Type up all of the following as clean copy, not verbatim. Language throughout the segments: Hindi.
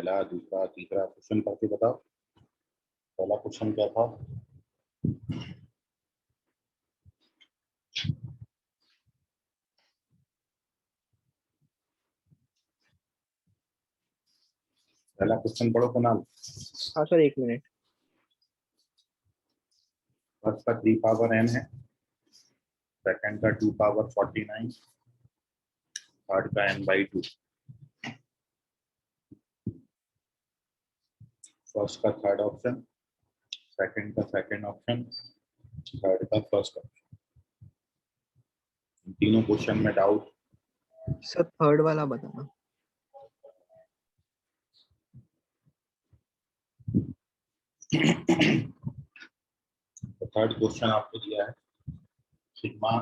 पहला, दूसरा, तीसरा क्वेश्चन करके बताओ। पहला क्वेश्चन क्या था? पहला क्वेश्चन पढ़ो कुणाल। हाँ सर, 1 मिनट। फर्स्ट का 3 पावर n है, सेकंड का 2 पावर 49, थर्ड का n/2। फर्स्ट का थर्ड ऑप्शन, सेकंड का सेकंड ऑप्शन, थर्ड का फर्स्ट ऑप्शन। तीनों क्वेश्चन में डाउट? सर थर्ड वाला बताना। तो थर्ड क्वेश्चन आपको दिया है sigma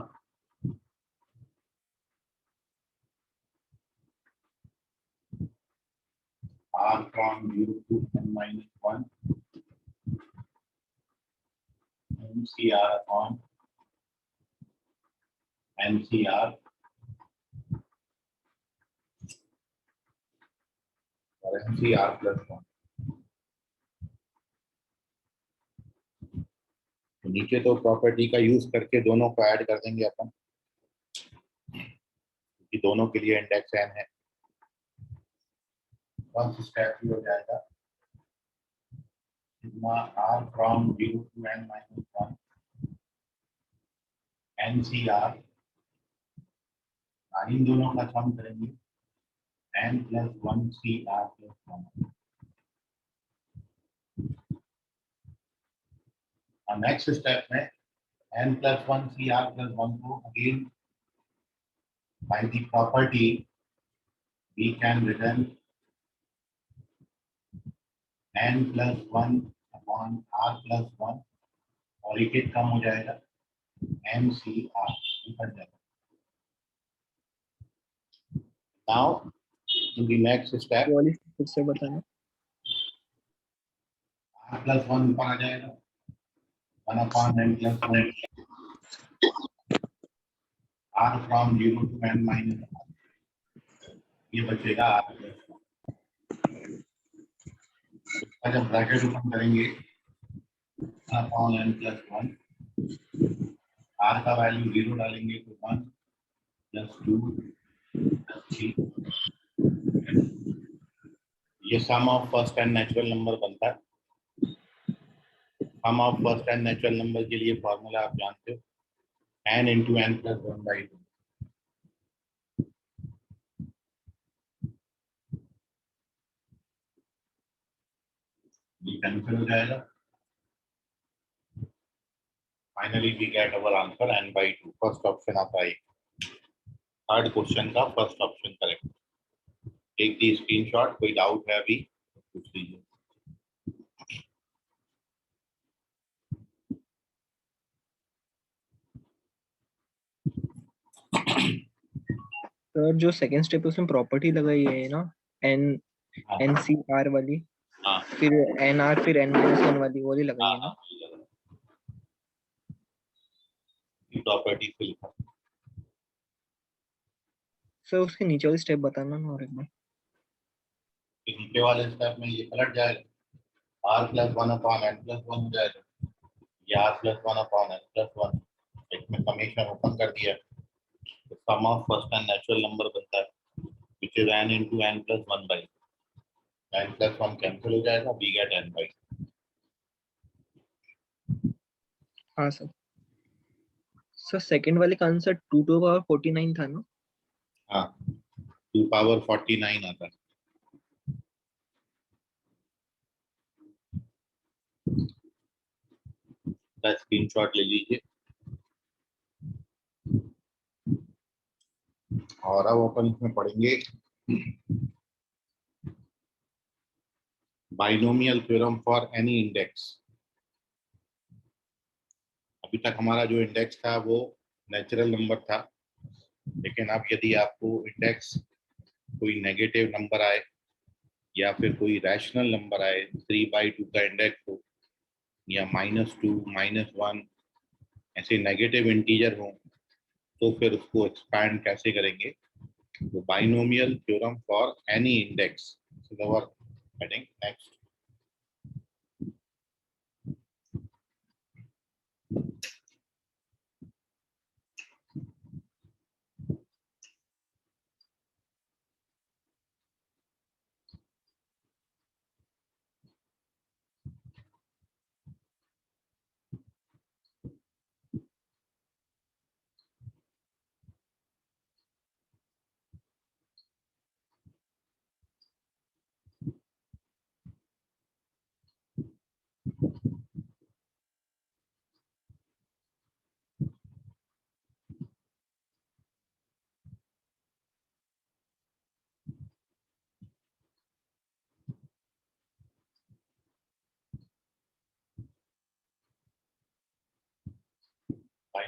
r from 0 to n-1 MCR upon NCR और NCR plus 1। तो नीचे तो प्रॉपर्टी का यूज करके दोनों को ऐड कर देंगे अपन, क्योंकि दोनों के लिए इंडेक्स n है। फर्स्ट स्टेप हो जाएगा sigma r from 0 to n-1 NCR, इन दोनों का सम करेंगे n+1 CR plus 1। और नेक्स्ट स्टेप में n+1 CR plus 1 को again by the property we can written n+1 upon r plus 1 और एक कम हो जाएगा MCR निकल जाएगा। Now in the next step वाली फिर से बताना। r+1 ऊपर आ जाएगा 1 upon n+1 r from 0 to n-1 ये बचेगा r+1। जब ब्रैकेट ओपन करेंगे 1 upon n+1 r का वैल्यू 0 डालेंगे तो 1 +2 +3। ये sum of first n natural number बनता है। Sum of first n natural number के लिए फॉर्मूला आप जानते हो, n into n+1/2। ये कैंसिल हो जाएगा। Finally we get our answer n/2। First option आता है। थर्ड क्वेश्चन का first option correct. Take the screenshot. कोई डाउट है अभी पूछ लीजिए। सर जो सेकंड स्टेप है उसमें प्रॉपर्टी लगाई है ना, NCR वाली, हाँ फिर NR, फिर n-1 वाली वो लगाई है ना। प्रॉपर्टी से लिखा। सर उसके नीचे वाली स्टेप बताना ना और एक बार। नीचे वाले स्टेप में ये पलट जाएगा r+1 upon n+1 हो जाएगा, ये r+1 upon n+1। इसमें समेशन ओपन कर दिया, sum of first n natural number बनता है which is n into n+1/2। n+1 cancel हो जाएगा, we get n/2। हाँ सर। सर सेकंड वाले का आंसर 2 to the power 49 था ना। हाँ 2 पावर 49 आता है। स्क्रीनशॉट ले लीजिए और अब अपन इसमें पढ़ेंगे binomial theorem for any index. अभी तक हमारा जो इंडेक्स था वो नेचुरल नंबर था, लेकिन अब यदि आपको इंडेक्स कोई नेगेटिव नंबर आए या फिर कोई रैशनल नंबर आए, 3/2 का इंडेक्स हो या -2 -1 ऐसे नेगेटिव इंटीजर हो, तो फिर उसको एक्सपैंड कैसे करेंगे? तो binomial theorem for any index heading next.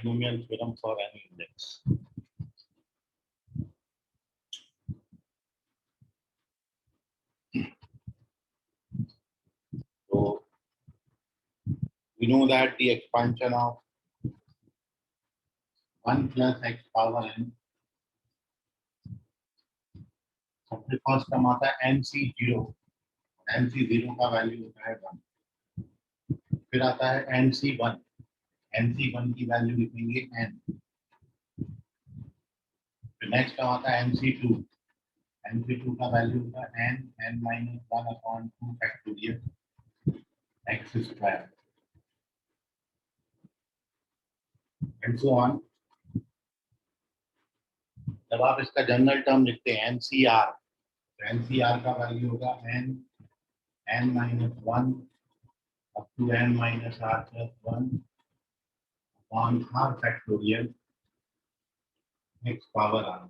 Binomial theorem for any index. So we know that the expansion of 1 plus x power n, सबसे फर्स्ट टर्म आता है nc0, nc0 का वैल्यू होता है 1। फिर आता है nc1, nc1 की वैल्यू लिखेंगे n। फिर नेक्स्ट टर्म आता है nc2, nc2 का वैल्यू होता है n minus 1 upon 2 factorial x square and so on। जब आप इसका जनरल टर्म लिखते हैं NCR, तो NCR का वैल्यू होगा n minus 1 up to n minus r plus 1 upon r factorial x power r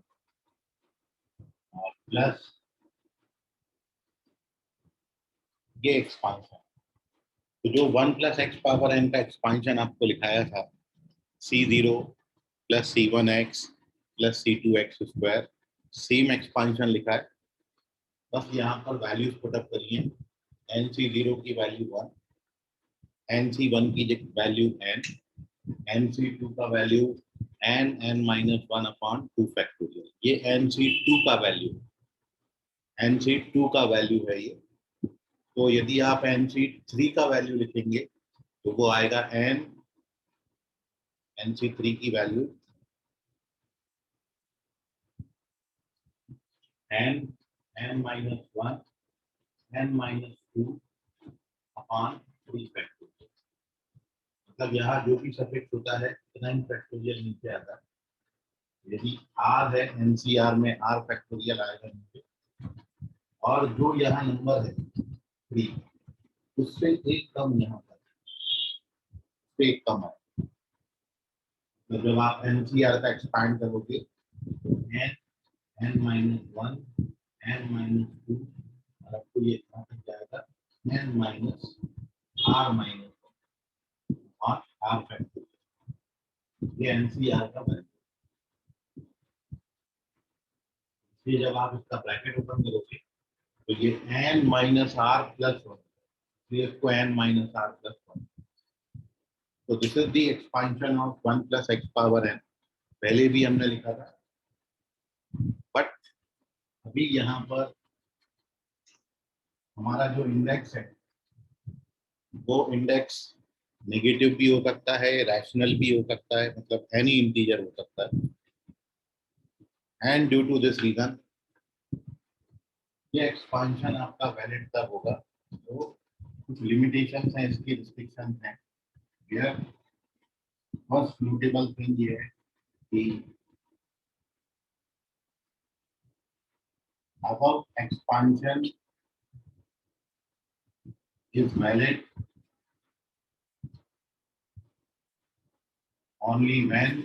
और प्लस ये एक्सपांशन। तो जो 1 plus x power n का एक्सपांशन आपको लिखाया था C0 plus C1x plus C2x square, same expansion लिखा है, बस यहाँ पर वैल्यूज पुट अप करिए। nc0 की वैल्यू 1, nc1 की वैल्यू n, nc2 का value n minus 1 upon 2 factorial, ये nc2 का वैल्यू, nc2 का वैल्यू है ये। तो यदि आप nc3 का वैल्यू लिखेंगे तो वो आएगा nc3 की value n minus 1 n minus 2 upon 3 factorial। मतलब यहाँ जो भी सफिक्स होता है n फैक्टोरियल नीचे आता है। यदि r है NCR में r फैक्टोरियल आएगा नीचे, और जो यहाँ नंबर है 3 उससे एक कम यहाँ पर, उससे एक कम है। तो जब आप NCR का एक्सपांड करोगे n minus 1 n minus 2 और आपको ये कहाँ तक जाएगा n minus r minus और r फैक्टोरियल, ये NCR का वैल्यू। ये जब आप इसका ब्रैकेट ओपन करोगे तो ये n minus r plus 1, ये इसको n minus r plus 1। तो this is the expansion of 1 plus x power n। पहले भी हमने लिखा था, बट अभी यहाँ पर हमारा जो इंडेक्स है वो इंडेक्स नेगेटिव भी हो सकता है, रैशनल भी हो सकता है, मतलब एनी इंटीजर हो सकता है। And due to this reason ये एक्सपांशन आपका वैलिड तब होगा तो कुछ लिमिटेशंस हैं, इसकी रिस्ट्रिक्शंस हैं। हियर फर्स्ट नोटेबल थिंग ये है कि above expansion is valid only when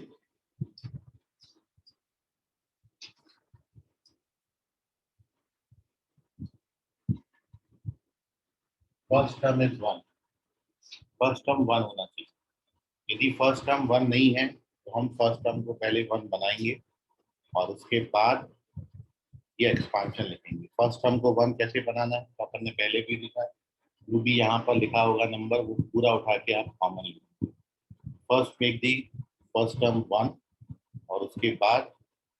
first term is 1। First term 1 होना चाहिए। यदि फर्स्ट टर्म 1 नहीं है तो हम फर्स्ट टर्म को पहले 1 बनाएंगे और उसके बाद ये एक्सपांशन लिखेंगे। फर्स्ट टर्म को 1 कैसे बनाना है तो अपन ने पहले भी लिखा है, जो भी यहाँ पर लिखा होगा नंबर वो पूरा उठा के आप कॉमन लिखेंगे। First make the first term 1 और उसके बाद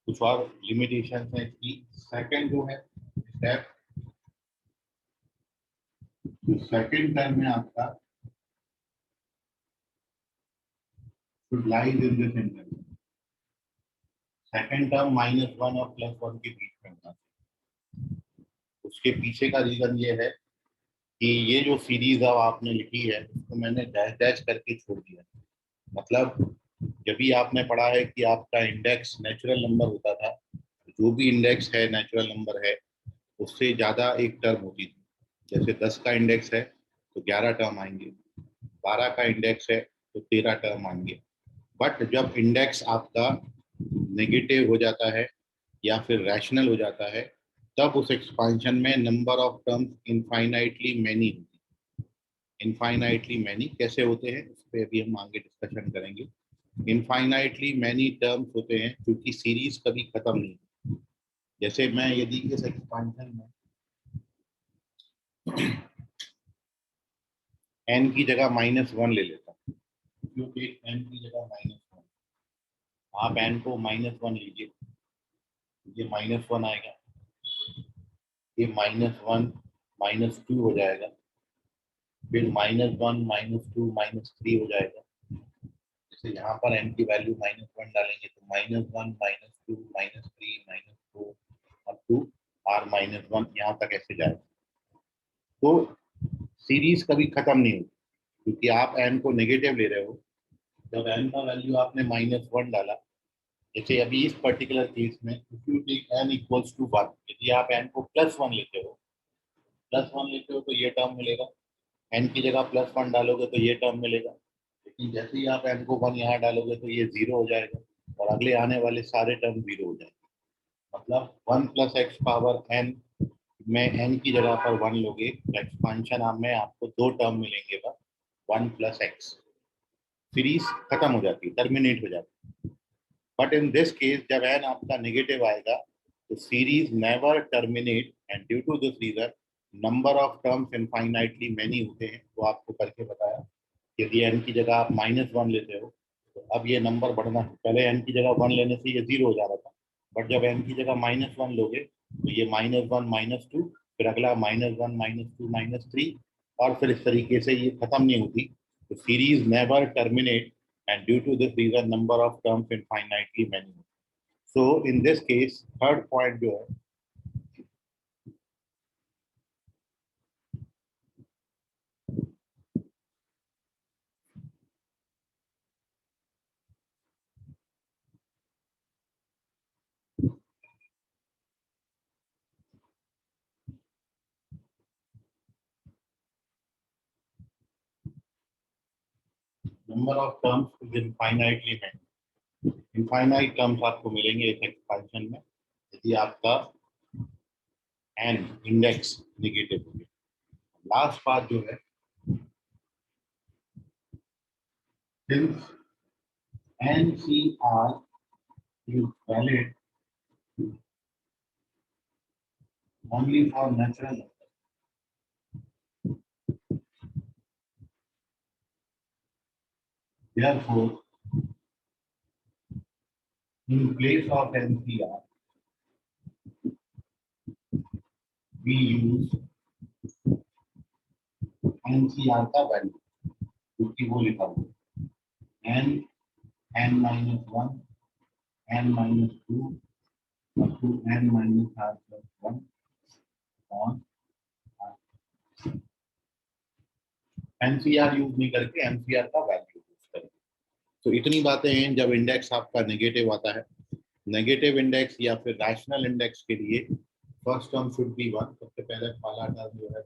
कुछ और लिमिटेशन है इसकी। सेकंड जो है स्टेप तो सेकंड टर्म में आपका should lies in this interval. Second term -1 और +1 के बीच में होना चाहिए। उसके पीछे का रीजन ये है कि ये जो सीरीज अब आपने लिखी है उसको मैंने डैश डैश करके छोड़ दिया। मतलब जब भी आपने पढ़ा है कि आपका इंडेक्स नेचुरल नंबर होता था, जो भी इंडेक्स है नेचुरल नंबर है उससे ज्यादा एक टर्म होती थी। जैसे 10 का इंडेक्स है तो 11 टर्म आएंगे, 12 का इंडेक्स है तो 13 टर्म आएंगे। बट जब इंडेक्स आपका नेगेटिव हो जाता है या फिर रैशनल हो जाता है तब उस एक्सपांशन में number of terms infinitely many होती है। इनफाइनाइटली मैनी कैसे होते हैं उस पर अभी हम आगे डिस्कशन करेंगे। इनफाइनाइटली मैनी टर्म्स होते हैं क्योंकि सीरीज कभी खत्म नहीं होती। जैसे मैं यदि इस एक्सपांशन में n की जगह -1 ले लेता हूँ, क्यों टेक n की जगह -1, आप n को -1 लीजिए, ये -1 आएगा, ये -1 -2 हो जाएगा, फिर -1 -2 -3 हो जाएगा। जैसे यहाँ पर n की वैल्यू -1 डालेंगे तो -1 -2 -3 -4 अप टू r-1 यहाँ तक ऐसे जाएगा। तो सीरीज कभी खत्म नहीं होती क्योंकि आप n को नेगेटिव ले रहे हो। जब n का वैल्यू आपने -1 डाला, जैसे अभी इस पर्टिकुलर केस में if you take n equals to 1, यदि आप n को +1 लेते हो, +1 लेते हो तो ये टर्म मिलेगा, n की जगह +1 डालोगे तो ये टर्म मिलेगा। लेकिन जैसे ही आप n को 1 यहाँ डालोगे तो ये 0 हो जाएगा और अगले आने वाले सारे टर्म 0 हो जाएंगे। मतलब 1 + x पावर n में n की जगह पर 1 लोगे तो एक्सपांशन में आपको दो टर्म मिलेंगे बस, 1 + x। सीरीज खत्म हो जाती है, टर्मिनेट हो जाती है। बट इन दिस केस जब n आपका नेगेटिव आएगा तो series never terminate and due to this reason number of terms infinitely many होते हैं। वो आपको करके बताया। यदि n की जगह आप -1 लेते हो तो अब ये नंबर बढ़ना है। पहले n की जगह 1 लेने से ये 0 हो जा रहा था, बट जब n की जगह -1 लोगे तो ये -1 -2, फिर अगला -1 -2 -3 और फिर इस तरीके से ये खत्म नहीं होती। तो series never terminate and due to this reason number of terms infinitely many. So in this case third point जो है number of terms is infinitely many. Infinite terms आपको मिलेंगे इस एक्सपेंशन में यदि आपका n इंडेक्स नेगेटिव हो गया। लास्ट बात जो है, since NCR is valid only for natural numbers, therefore in place of NCR we use NCR का वैल्यू, क्योंकि वो लिखा हुआ n n-1 n-2 up to n-r+1 on NCR use नहीं करके NCR का वैल्यू यूज करें। तो इतनी बातें हैं जब इंडेक्स आपका नेगेटिव आता है। नेगेटिव इंडेक्स या फिर रैशनल इंडेक्स के लिए फर्स्ट टर्म शुड बी 1, सबसे पहले पहला टर्म जो है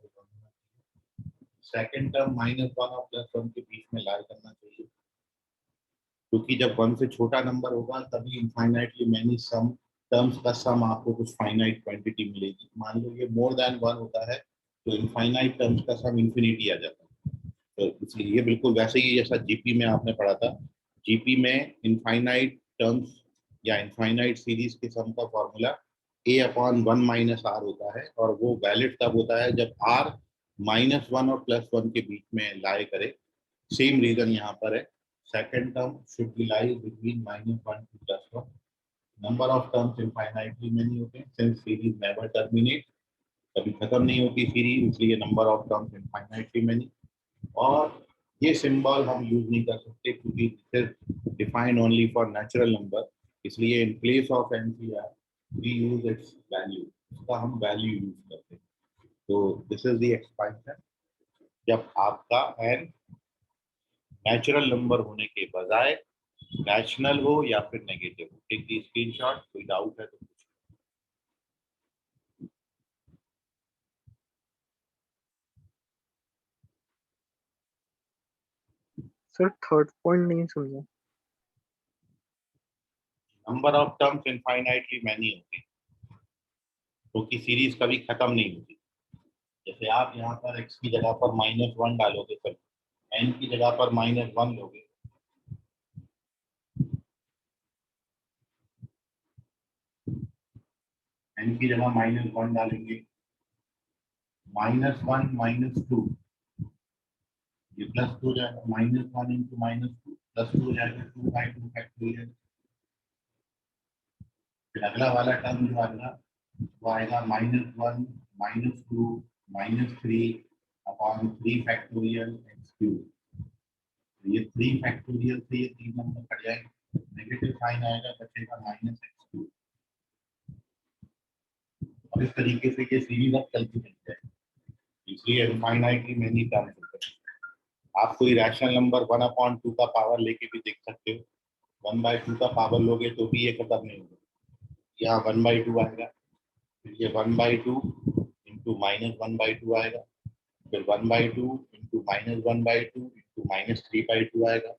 सेकंड टर्म -1 और +1 के बीच में लाई करना चाहिए, क्योंकि जब 1 से छोटा नंबर होगा तभी इनफाइनाइटली मैनी सम टर्म्स का सम आपको कुछ फाइनाइट क्वांटिटी मिलेगी। मान लो ये मोर देन 1 होता है तो इनफाइनाइट टर्म्स का सम इंफिनिटी आ जाता है। तो इसलिए ये बिल्कुल वैसे ही जैसा जीपी में आपने पढ़ा था, जीपी में इनफाइनाइट टर्म्स या इनफाइनाइट सीरीज के सम का फॉर्मूला a/1 - r होता है और वो वैलिड तब होता है जब r -1 और +1 के बीच में लाए करे। सेम रीजन यहाँ पर है। Second term should be lie between -1 to +1। Number of terms infinitely many होते हैं सिंस सीरीज नेवर टर्मिनेट कभी खत्म नहीं होती सीरीज, इसलिए number of terms infinitely many. और ये सिंबल हम यूज नहीं कर सकते क्योंकि this defined only for natural number, इसलिए in place of NCR we use its value, इसका हम वैल्यू यूज करते हैं। तो दिस इज द एक्सपेंशन। जब आपका एन नेचुरल नंबर होने के बजाय रैशनल हो या फिर नेगेटिव हो। टेक दी स्क्रीनशॉट, कोई डाउट है तो पूछो। सर थर्ड पॉइंट नहीं समझा। Number of terms infinitely many होती, क्योंकि सीरीज कभी खत्म नहीं होती। जैसे आप यहाँ पर x की जगह पर -1 डालोगे, सर n की जगह पर -1 लोगे, n की जगह -1 डालेंगे, -1 -2, ये +2 हो जाएगा, -1 इंटू -2 +2 हो जाएगा, 2/2 फैक्टोरियल। फिर अगला वाला टर्म जो आएगा वो आएगा -1 -2 -3 अपॉन 3 फैक्टोरियल x³। ये 3 फैक्टोरियल से ये 3 नंबर कट जाएंगे, नेगेटिव साइन आएगा, बचेगा -x³। और इस तरीके से ये सीरीज अब चलती रहती है, इसलिए इनफाइनाइटली मेनी टर्म्स होते हैं। आप कोई रैशनल नंबर 1/2 का पावर लेके भी देख सकते हो, 1/2 का पावर लोगे तो भी ये खत्म नहीं होगा। यहाँ 1/2 आएगा, फिर ये 1/2 इंटू -1/2 आएगा, फिर 1/2 इंटू -1/2 इंटू -3/2 आएगा,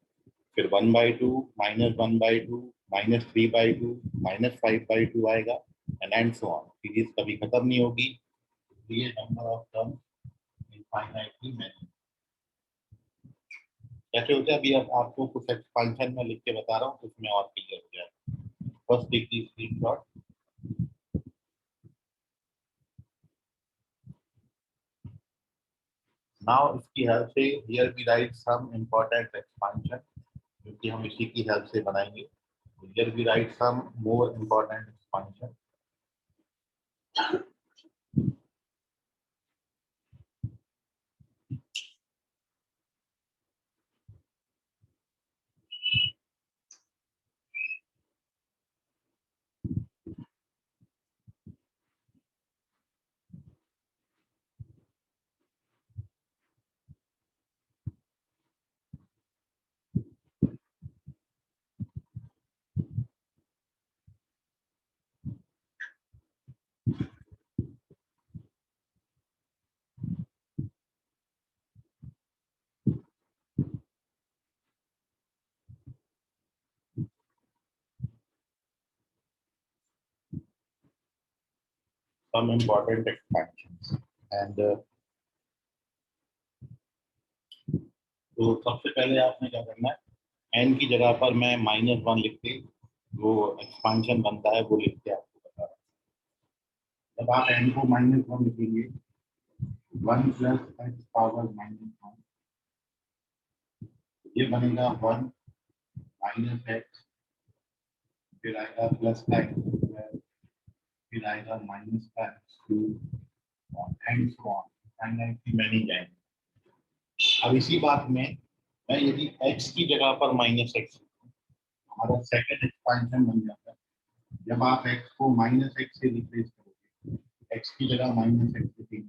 फिर 1/2 -1/2 -3/2 -5/2 आएगा, एंड सो ऑन। सीरीज कभी खत्म नहीं होगी, ये number of term infinitely many. कैसे होता है अभी अब आपको कुछ एक्सपेंशन में लिख के बता रहा हूँ, उसमें और क्लियर हो जाए। First take the screenshot. Now इसकी हेल्प से here we write some important expansion, क्योंकि हम इसी की हेल्प से बनाएंगे। Here we write some more important expansion. Some important expansions and तो सबसे पहले आपने क्या करना है, n की जगह पर मैं -1 लिख के वो एक्सपांशन बनता है वो लिख के आपको बता रहा हूँ। जब आप n को -1 लिखेंगे, 1 + x पावर -1, ये बनेगा 1 -x, फिर आएगा +x², फिर आएगा -x³ and so on, finitely many जाएंगे। अब इसी बात में मैं यदि x की जगह पर -x, हमारा सेकंड एक्सपांशन बन जाता है। जब आप x को -x से रिप्लेस करोगे, x की जगह -x लिखेंगे,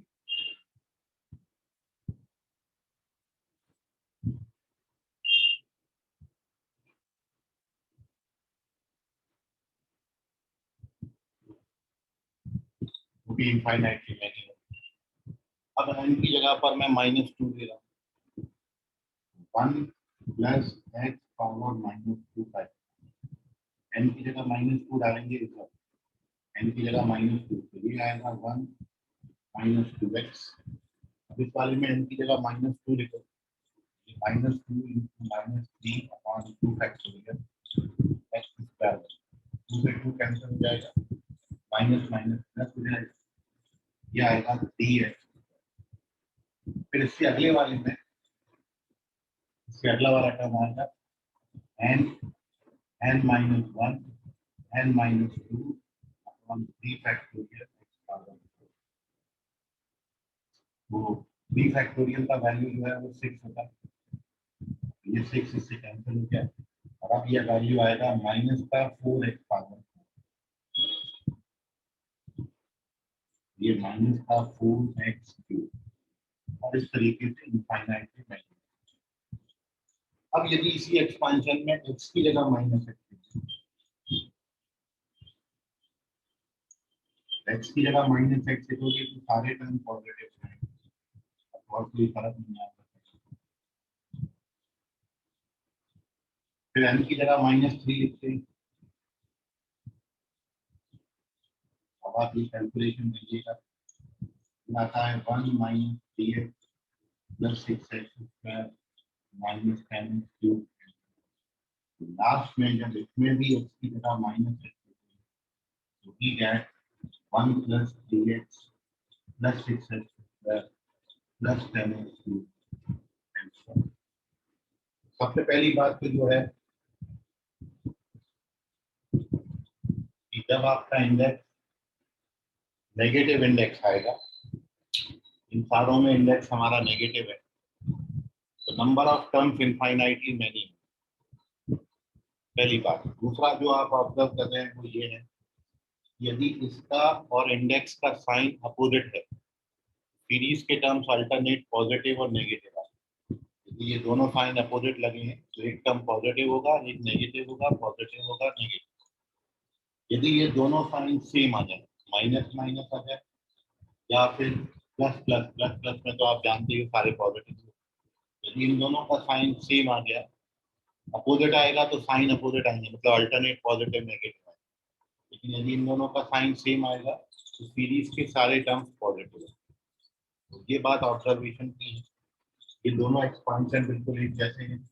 वो भी इनफाइनाइटली मैनी है। अब n की जगह पर मैं -2 ले रहा हूँ, 1 + x पावर -2 है। n की जगह -2 डालेंगे, इधर n की जगह -2, तो ये आएगा 1 -2x। अब इस वाले में n की जगह -2 लिखो, -2 इंटू -3 अपॉन 2 फैक्टोरियल x², 2 से 2 कैंसिल हो जाएगा, माइनस माइनस प्लस हो जाएगा, ये आएगा 3x। फिर इसके अगले वाले में, इसके अगला वाला टर्म आएगा n n-1 n-2 upon 3 factorial x power 4। वो 3 फैक्टोरियल का वैल्यू जो है वो 6 होता है, ये 6 इससे कैंसिल हो गया और अब ये वैल्यू आएगा माइनस का 4x पावर, ये माइनस का 4x क्यूब और इस तरीके से इनफाइनाइटली मैक्सिमम। अब यदि इसी एक्सपांशन में x की जगह माइनस x की जगह माइनस x लिखोगे तो सारे टर्म पॉजिटिव हैं और कोई फर्क नहीं आता। फिर n की जगह -3 लिखते हैं। अब आप ये कैलकुलेशन कीजिएगा, आता है 1 - 3x + 6x square -10x cube. Last में जब इसमें भी x की जगह -x तो we get 1 + 3x + 6x square + 10x cube. सबसे पहली बात तो जो है कि जब आपका इंडेक्स नेगेटिव इंडेक्स आएगा, इन सारों में इंडेक्स हमारा नेगेटिव है, तो number of terms infinitely many. पहली बात। दूसरा जो आप ऑब्जर्व कर रहे हैं वो ये है, यदि इसका और इंडेक्स का साइन अपोजिट है, सीरीज के टर्म्स अल्टरनेट पॉजिटिव और नेगेटिव है। यदि ये दोनों साइन अपोजिट लगे हैं तो एक टर्म पॉजिटिव होगा, एक नेगेटिव होगा, पॉजिटिव होगा, नेगेटिव। यदि ये दोनों साइन सेम आ जाए, माइनस माइनस आ जाए या फिर प्लस प्लस प्लस प्लस में तो आप जानते हो सारे पॉजिटिव। यदि इन दोनों का साइन सेम आ गया, अपोजिट आएगा तो साइन अपोजिट आएंगे, मतलब अल्टरनेट पॉजिटिव नेगेटिव आएगा। लेकिन यदि इन दोनों का साइन सेम आएगा तो सीरीज के सारे टर्म्स पॉजिटिव है। तो ये बात ऑब्जर्वेशन की है। ये दोनों एक्सपांशन बिल्कुल एक जैसे हैं,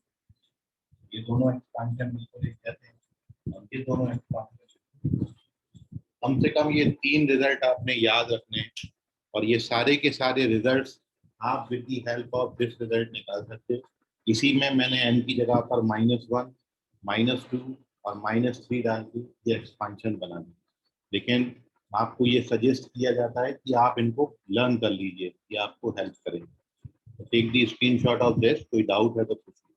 ये दोनों एक्सपांशन बिल्कुल एक जैसे हैं और ये दोनों एक्सपांशन। कम से कम ये 3 रिजल्ट आपने याद रखने हैं और ये सारे के सारे रिजल्ट्स आप with the help of this result निकाल सकते हो। इसी में मैंने n की जगह पर -1, -2 और -3 डाल के ये एक्सपांशन बना दी। लेकिन आपको ये सजेस्ट किया जाता है कि आप इनको लर्न कर लीजिए, ये आपको हेल्प करेंगे। Take the screenshot of this, कोई डाउट है तो पूछिए।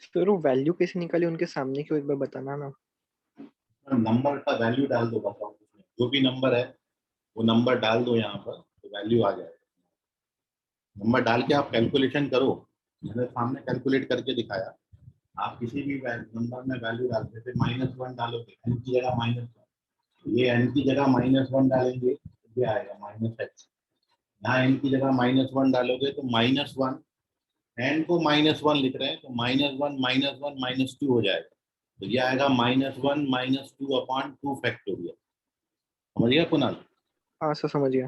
सर वो वैल्यू कैसे निकाली उनके सामने क्यों, एक बार बताना ना। नंबर का वैल्यू डाल दो, बताओ जो भी नंबर है वो नंबर डाल दो यहाँ पर तो वैल्यू आ जाएगा। नंबर डाल के आप कैलकुलेशन करो, मैंने सामने कैलकुलेट करके दिखाया। आप किसी भी नंबर में वैल्यू डालते थे, -1 डालोगे n की जगह -1, ये n की जगह -1 डालेंगे तो ये आएगा -x। यहाँ n की जगह -1 डालोगे तो -1, n को -1 लिख रहे हैं तो -1 -1 -2 हो जाएगा, तो ये आएगा -1 -2/2 फैक्टोरियल। समझ गया कुणाल? हाँ सर समझ गया।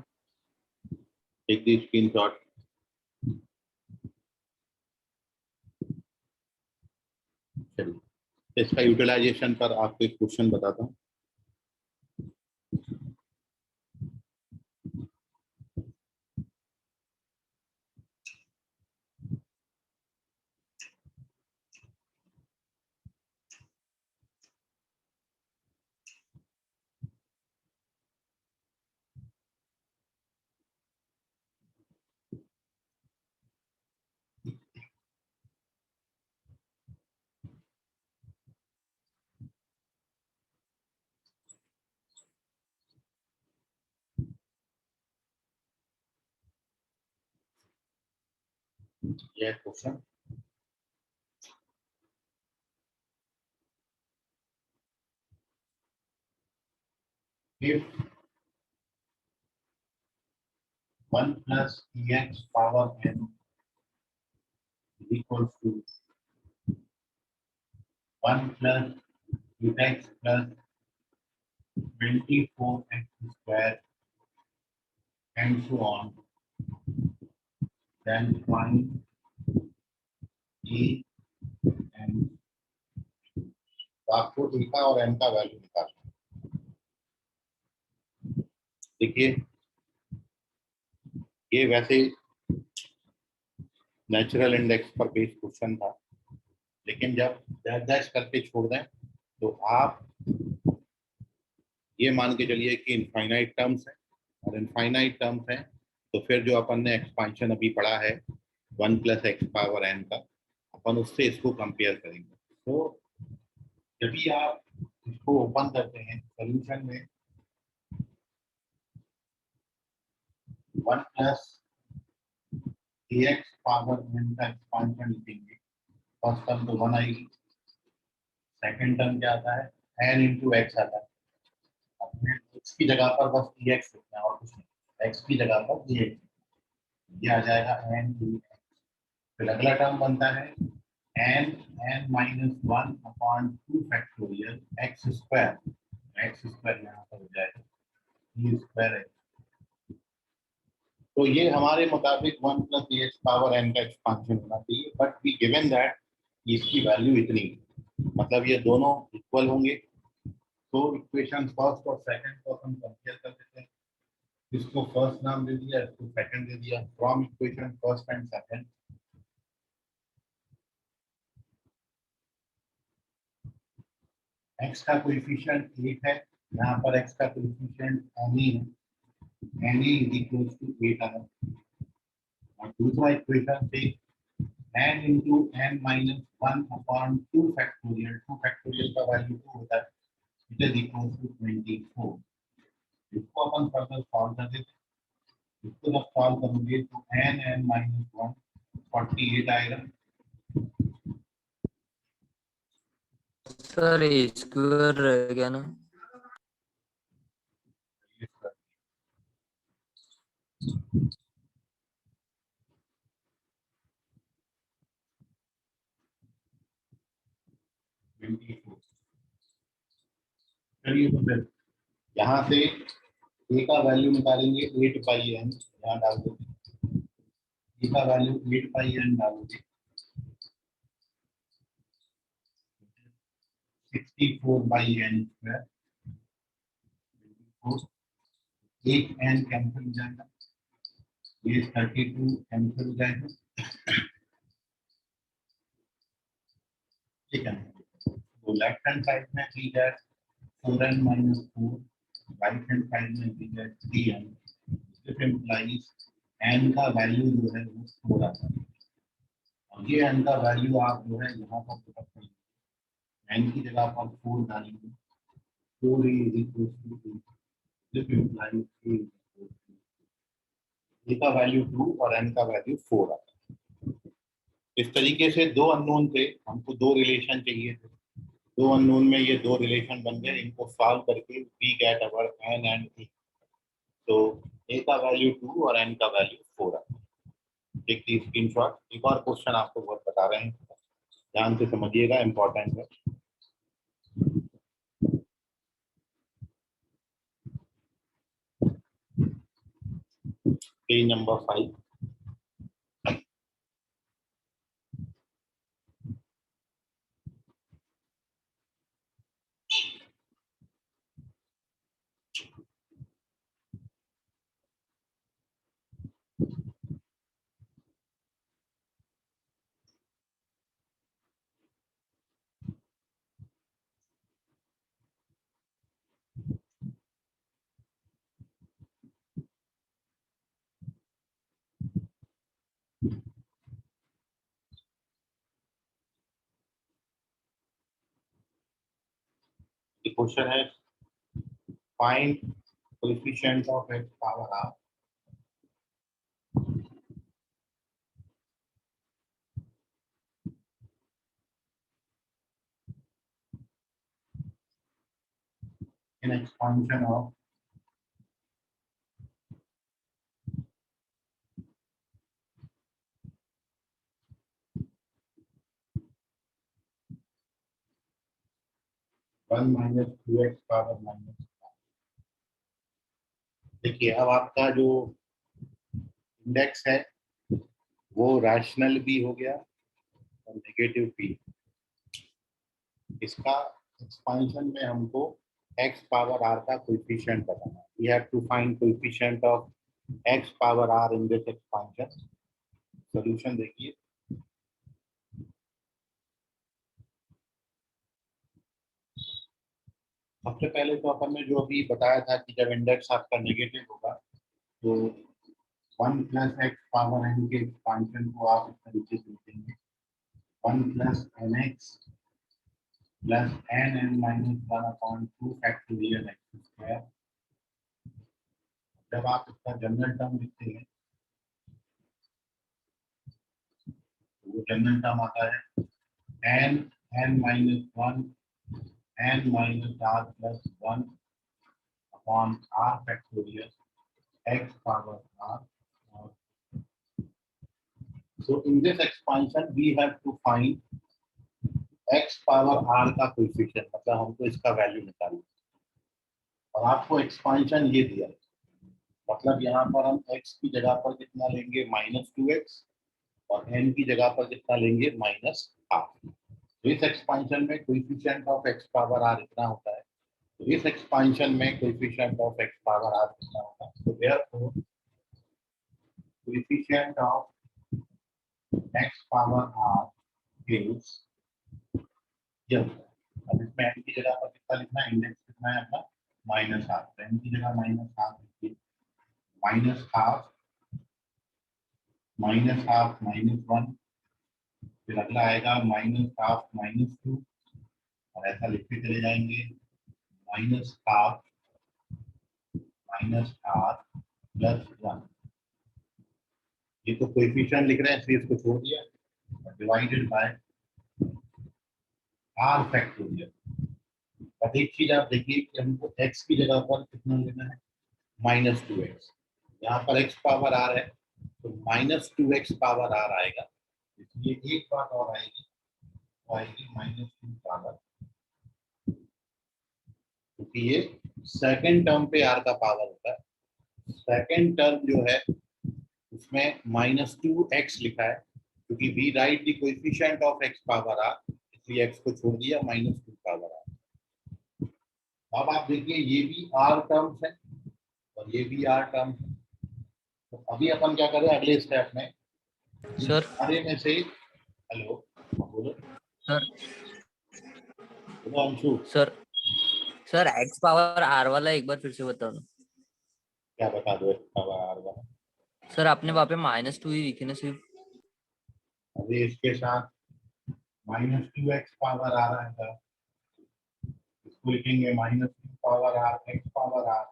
Take the screenshot. चलिए इसका यूटिलाइजेशन पर आपको एक क्वेश्चन बताता हूँ। यह question if 1 + ex power n is equals to 1 + x plus 24x square and so on, then find a and तो आपको a का और n का वैल्यू निकालना है। देखिए ये वैसे नेचुरल इंडेक्स पर बेस्ड क्वेश्चन था, लेकिन जब डैश डैश करके छोड़ दें तो आप ये मान के चलिए कि इनफाइनाइट टर्म्स है, और इनफाइनाइट टर्म्स है तो फिर जो अपन ने एक्सपांशन अभी पढ़ा है 1 + x⁻n का, अपन उससे इसको कंपेयर करेंगे। तो जब भी आप इसको ओपन करते हैं सोल्यूशन में 1 + ax⁻n का एक्सपांशन लिखेंगे। फर्स्ट टर्म तो 1 आएगी, सेकंड टर्म क्या आता है n × x आता है। अब x की जगह पर बस dx लिखना है और कुछ नहीं, x की जगह पर dx, ये आ जाएगा n × x। फिर अगला टर्म बनता है n(n−1/2 फैक्टोरियल x², x² यहाँ पर हो जाएगा e²x। तो ये हमारे मुताबिक 1 + ax⁻n का एक्सपांशन होना चाहिए, बट वी गिवन दैट इसकी वैल्यू इतनी, मतलब ये दोनों इक्वल होंगे। तो इक्वेशन फर्स्ट और सेकंड को हम कंपेयर कर देते हैं। इसको फर्स्ट नाम दे दिया, इसको सेकंड दे दिया। From equation first and second x का कोएफिशिएंट 8 है, यहाँ पर x का कोएफिशिएंट n ही है, n = 8 आया। और दूसरा इक्वेशन से n × n−1/2 फैक्टोरियल, 2 फैक्टोरियल का वैल्यू 2 होता है, इट इज इक्वल टू 24। इसको अपन फर्दर सॉल्व कर देते हैं। इसको जब सॉल्व करेंगे तो n(n−1) 48 आएगा। सर स्क्वायर रह गया ना। चलिए तो फिर यहाँ से a का वैल्यू निकालेंगे 8/n, यहाँ डाल देंगे a का वैल्यू 8/n डालोगे 64/n², एक n कैंसिल हो जाएगा, ये 32 कैंसिल हो जाएगा, ठीक है। तो लेफ्ट हैंड साइड में दी जाए 4n-4, राइट हैंड साइड में दी जाए 3n, दिस इंप्लाइज n का वैल्यू जो है वो 4 आता है। और ये n का वैल्यू आप जो है यहाँ पर पुट अप करेंगे, n की जगह पर 4 डालेंगे, 4a = 2, दिस इंप्लाइज a का वैल्यू 2 और n का वैल्यू 4 आता है। इस तरीके से दो अननोन थे, हमको दो रिलेशन चाहिए थे, दो अननोन में ये दो रिलेशन बन गए, इनको सॉल्व करके we get our n and e। तो a का वैल्यू 2 और n का वैल्यू 4 आता है। देखिए स्क्रीनशॉट, एक और क्वेश्चन आपको बहुत बता रहे हैं, ध्यान से समझिएगा, इंपॉर्टेंट है। Page number 5। क्वेश्चन है find coefficient of x⁻r in expansion of (1 - 2x⁻⁻). देखिए अब आपका जो इंडेक्स है वो रैशनल भी हो गया और नेगेटिव भी। इसका एक्सपांशन में हमको x⁻r का कोएफिशिएंट बताना है। We have to find coefficient of x⁻r in this expansion. Solution देखिए, सबसे पहले तो अपन ने जो अभी बताया था कि जब इंडेक्स आपका नेगेटिव होगा तो 1 प्लस एक्स पावर एन के एक्सपांशन को आप इस तरीके से लिखेंगे 1 plus n x plus n n minus 1/2 factorial x square. जब आप इसका जनरल टर्म लिखते हैं तो वो जनरल टर्म आता है n n minus 1 n minus r plus 1 upon r factorial x power r. So in this expansion we have to find x power r का कोएफिशिएंट, मतलब हमको इसका वैल्यू निकालना और आपको एक्सपांशन ये दिया है, मतलब यहाँ पर हम x की जगह पर कितना लेंगे -2x और n की जगह पर कितना लेंगे -1/2। तो इस एक्सपांशन में coefficient of x power r इतना होता है, तो इस एक्सपांशन में coefficient of x power r कितना होगा, तो therefore coefficient of x power r is यह। अब इसमें n की जगह पर कितना लिखना है, इंडेक्स कितना है अपना -1/2, तो n की जगह -1/2 लिखिए, -1/2 -1, फिर अगला आएगा -1/2 -2 और ऐसा लिखते चले जाएंगे -1/2 +1। ये तो कोएफिशिएंट लिख रहे हैं इसलिए इसको छोड़ दिया, डिवाइडेड बाय r फैक्टोरियल। अब एक चीज आप देखिए कि हमको x की जगह पर कितना लेना है -2x, यहाँ पर x पावर r है तो -2x पावर r आएगा, इसलिए एक बात और आएगी वो आएगी -2 पावर, क्योंकि ये सेकंड टर्म पे r का पावर होता है। सेकंड टर्म जो है उसमें -2x लिखा है क्योंकि we write the coefficient of x power r, इसलिए x को छोड़ दिया -2 पावर r। अब आप देखिए ये भी r टर्म्स है और ये भी r टर्म है, तो अभी अपन क्या करें अगले स्टेप में सर सारे में से, हेलो बोलो सर बोलो Anshu, sir sir x power r वाला एक बार फिर से बता दो। क्या बता दो x पावर r वाला। सर आपने वहाँ पे -2 ही लिखे ना सिर्फ। अभी इसके साथ -2x पावर r आएगा, इसको लिखेंगे -2 power r x power r।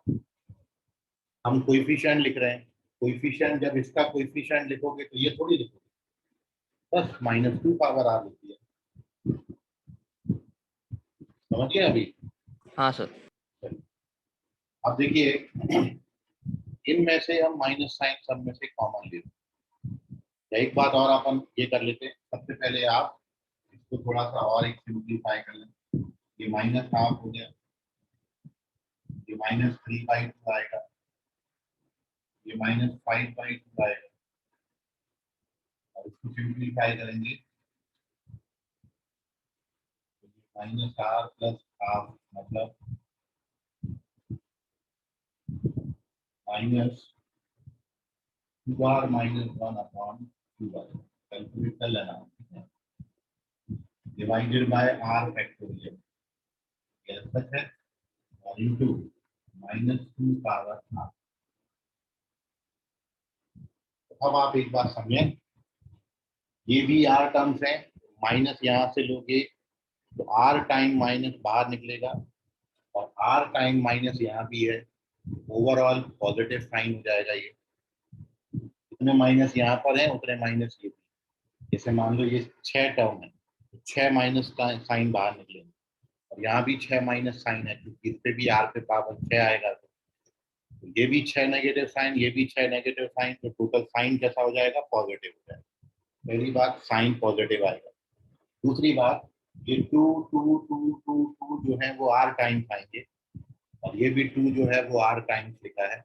हम कोएफिशिएंट लिख रहे हैं, कोएफिशिएंट जब इसका कोएफिशिएंट लिखोगे तो ये थोड़ी लिखोगे, बस -2 पावर r लिखिए, समझिए अभी। हाँ सर। अब देखिए इनमें से हम माइनस साइन सब में से कॉमन ले लें। एक बात और अपन ये कर लेते हैं, सबसे पहले आप इसको थोड़ा सा और एक सिंप्लीफाई कर लें, ये -1/2 हो गया, ये -3/2 आएगा, ये -5/2 आएगा और इसको सिंप्लीफाई करेंगे -r + ½ मतलब -2r - 1/2r, कैलकुलेट कर लेना, डिवाइडेड बाय r फैक्टोरियल, ये सच है, और इनटू -2 पावर r। अब आप एक बात समझें, ये भी r टर्म्स है, माइनस यहाँ से लोगे तो r टाइम माइनस बाहर निकलेगा और r टाइम माइनस यहाँ भी है, ओवरऑल पॉजिटिव साइन हो जाएगा। ये जितने माइनस यहाँ पर है उतने माइनस ये भी, जैसे मान लो ये 6 टर्म है तो 6 माइनस का साइन बाहर निकलेंगे और यहाँ भी 6 माइनस साइन है क्योंकि इससे भी r पे पावर 6 आएगा, तो ये भी 6 नेगेटिव साइन, ये भी 6 नेगेटिव साइन, तो टोटल साइन कैसा हो जाएगा, पॉजिटिव हो जाएगा। पहली बात साइन पॉजिटिव आएगा। दूसरी बात ये 2 2 2 2 2 जो है वो r टाइम्स आएंगे और ये भी 2 जो है वो r टाइम्स लिखा है,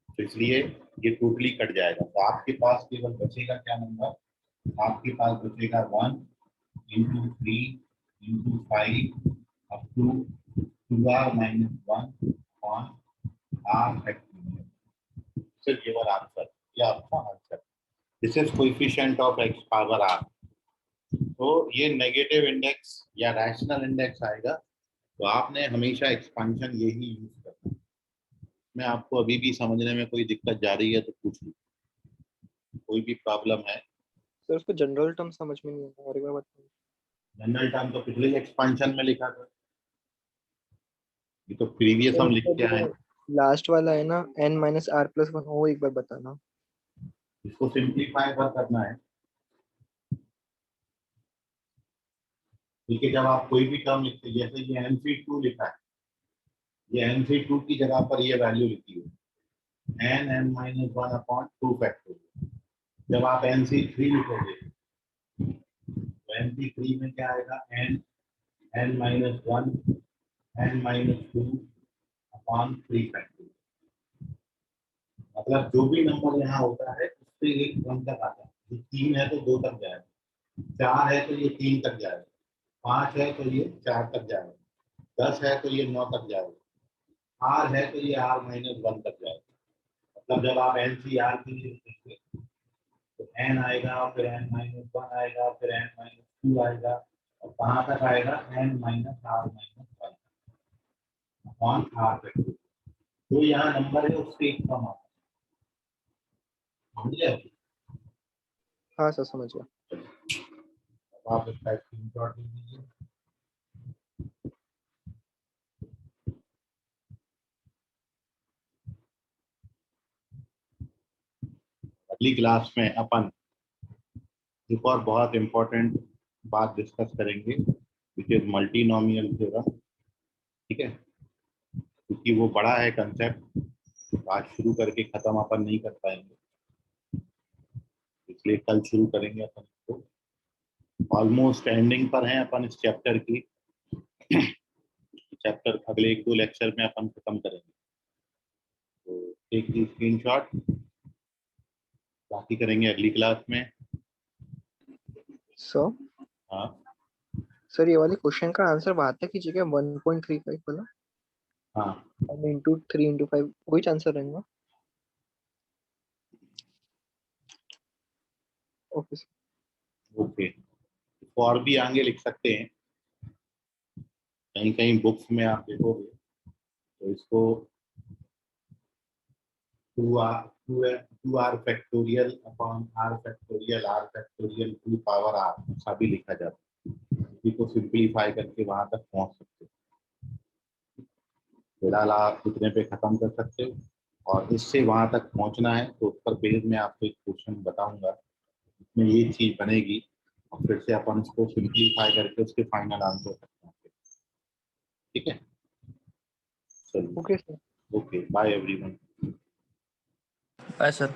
तो इसलिए ये टोटली कट जाएगा, तो आपके पास केवल बचेगा क्या नंबर, आपके पास बचेगा 1 × 3 × 5 up to 2r - 1 on r factorial. सिर्फ ये वाला आंसर, ये आपका answer, this is coefficient of x power r। तो ये नेगेटिव इंडेक्स या रैशनल इंडेक्स आएगा तो आपने हमेशा एक्सपेंशन यही यूज करना है। मैं आपको अभी भी समझने में कोई दिक्कत जा रही है तो पूछ लो, कोई भी प्रॉब्लम है। सर उसको जनरल टर्म समझ में नहीं आता, और एक बार बताइए। जनरल टर्म तो पिछले ही एक्सपेंशन में लिखा था, ये तो प्रीवियस सर हम लिख उसका के आए जो हैं। लास्ट वाला है ना n-r+1, वो एक बार बताना। इसको सिंप्लीफाई कर करना है। ठीक है, जब आप कोई भी टर्म लिखते हैं, जैसे ये NC2 लिखा है, ये NC2 की जगह पर ये वैल्यू लिखी है n(n-1/2 फैक्टोरियल। जब आप NC3 लिखोगे तो NC3 में क्या आएगा, n(n-1) n-2 अपॉन 3 फैक्टोरियल। मतलब जो भी नंबर यहाँ होता है उससे एक 1 तक आता है। ये 3 है तो 2 तक जाएगा, 4 है तो ये 3 तक जाएगा, 5 है तो ये 4 तक जाएगा, 10 है तो ये 9 तक जाएगा, R है तो ये R-1 तक जाएगा। मतलब जब आप NCR के लिए लिखेंगे तो n आएगा, फिर n-1 आएगा, फिर n-2 आएगा, और कहाँ तक आएगा, n-R-1 अपॉन R तक। तो यहाँ नंबर है उससे एक कम आता है, समझ गए? हाँ सर समझ गया। अब आप इसका स्क्रीनशॉट ले लीजिए। अगली क्लास में अपन एक और बहुत इंपॉर्टेंट बात डिस्कस करेंगे, विच इज मल्टीनोमियल थ्योरम। ठीक है, क्योंकि वो बड़ा है कंसेप्ट, आज शुरू करके खत्म अपन नहीं कर पाएंगे, इसलिए कल शुरू करेंगे अपन इसको। ऑलमोस्ट एंडिंग पर हैं अपन इस चैप्टर की। चैप्टर अगले 1-2 लेक्चर में अपन खत्म करेंगे। तो टेक दी स्क्रीनशॉट, बाकी करेंगे अगली क्लास में। सो हाँ, सर ये वाले क्वेश्चन का आंसर बात है कीजिएगा 1.35 वाला, हाँ, और इंटू 3 × 5 वही आंसर रहेगा। Okay sir. ओके। इसको और भी आगे लिख सकते हैं, कहीं कहीं बुक्स में आप देखोगे तो इसको 2r factorial upon r factorial r factorial 2 power r ऐसा भी लिखा जाता है। इसी को सिंप्लीफाई करके वहां तक पहुंच सकते हो। फिलहाल आप इतने पे खत्म कर सकते हो, और इससे वहां तक पहुंचना है तो उस पर पेज में आपको एक क्वेश्चन बताऊंगा, इसमें ये चीज बनेगी, और फिर से अपन इसको सिंप्लीफाई करके उसके फाइनल आंसर सकते हैं। ठीक है, चलिए, okay sir. Okay, bye everyone. Bye sir.